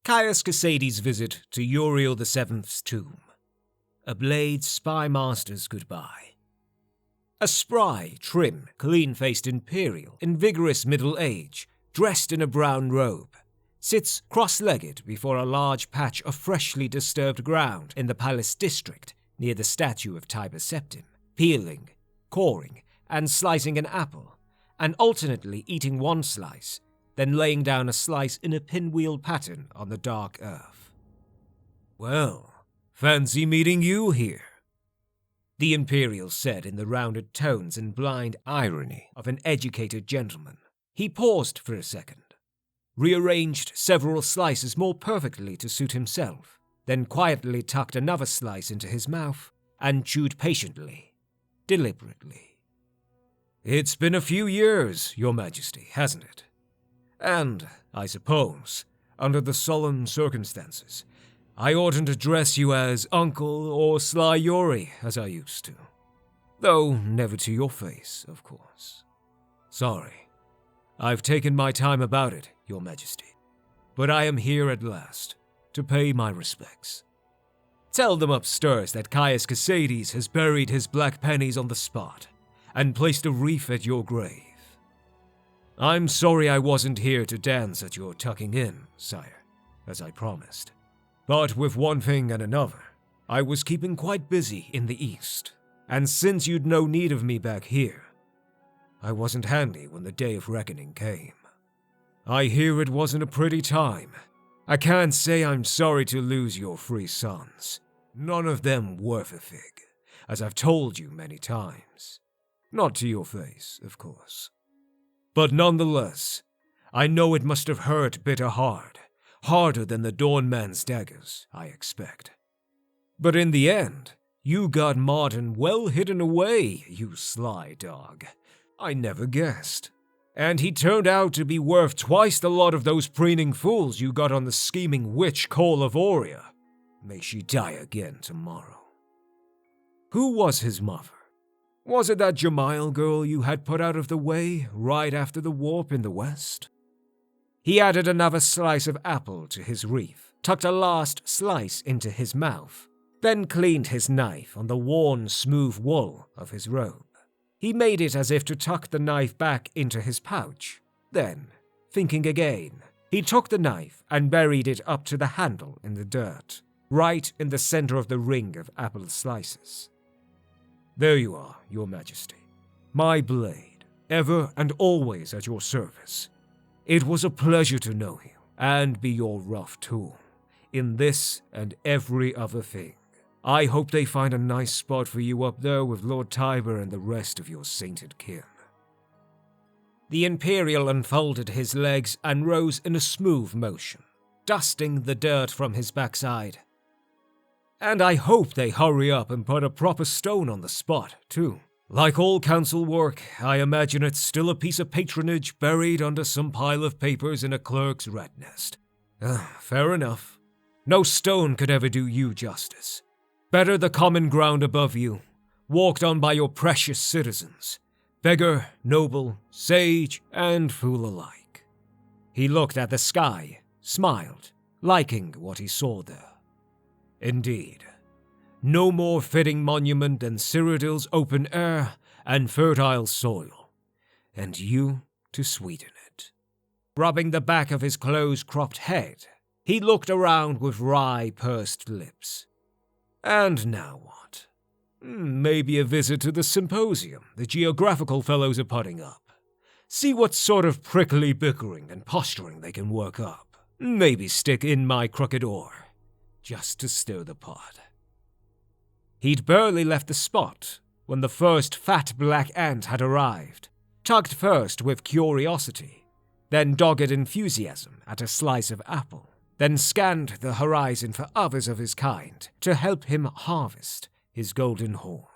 Caius Cosades' visit to Uriel VII's tomb. A blade's spy master's goodbye. A spry, trim, clean-faced imperial in vigorous middle age, dressed in a brown robe, sits cross-legged before a large patch of freshly disturbed ground in the palace district near the statue of Tiber Septim, peeling, coring, and slicing an apple, and alternately eating one slice, then laying down a slice in a pinwheel pattern on the dark earth. "Well, fancy meeting you here," the Imperial said in the rounded tones and blind irony of an educated gentleman. He paused for a second, rearranged several slices more perfectly to suit himself, then quietly tucked another slice into his mouth and chewed patiently, deliberately. "It's been a few years, Your Majesty, hasn't it? And, I suppose, under the solemn circumstances, I oughtn't address you as Uncle or Sly Yori as I used to. Though never to your face, of course. Sorry. I've taken my time about it, Your Majesty. But I am here at last, to pay my respects. Tell them upstairs that Caius Cosades has buried his black pennies on the spot, and placed a wreath at your grave. I'm sorry I wasn't here to dance at your tucking in, sire, as I promised. But with one thing and another, I was keeping quite busy in the east, and since you'd no need of me back here, I wasn't handy when the day of reckoning came. I hear it wasn't a pretty time. I can't say I'm sorry to lose your 3 sons. None of them worth a fig, as I've told you many times. Not to your face, of course. But nonetheless, I know it must have hurt bitter hard, harder than the Dawnman's daggers, I expect. But in the end, you got Martin well hidden away, you sly dog. I never guessed. And he turned out to be worth twice the lot of those preening fools you got on the scheming witch Call of Aurea. May she die again tomorrow. Who was his mother? Was it that Jamail girl you had put out of the way right after the warp in the west? He added another slice of apple to his wreath, tucked a last slice into his mouth, then cleaned his knife on the worn, smooth wool of his robe. He made it as if to tuck the knife back into his pouch. Then, thinking again, he took the knife and buried it up to the handle in the dirt, right in the center of the ring of apple slices. There you are, Your Majesty. My blade, ever and always at your service. It was a pleasure to know you, and be your rough tool, in this and every other thing. I hope they find a nice spot for you up there with Lord Tiber and the rest of your sainted kin." The Imperial unfolded his legs and rose in a smooth motion, dusting the dirt from his backside. "And I hope they hurry up and put a proper stone on the spot, too. Like all council work, I imagine it's still a piece of patronage buried under some pile of papers in a clerk's rat nest. Fair enough. No stone could ever do you justice. Better the common ground above you, walked on by your precious citizens, beggar, noble, sage, and fool alike." He looked at the sky, smiled, liking what he saw there. Indeed, no more fitting monument than Cyrodiil's open air and fertile soil, and you to sweeten it. Rubbing the back of his close-cropped head, he looked around with wry, pursed lips. And now what? Maybe a visit to the symposium the geographical fellows are putting up. See what sort of prickly bickering and posturing they can work up. Maybe stick in my crooked oar, just to stir the pot. He'd barely left the spot when the first fat black ant had arrived, tugged first with curiosity, then dogged enthusiasm at a slice of apple, then scanned the horizon for others of his kind to help him harvest his golden horn.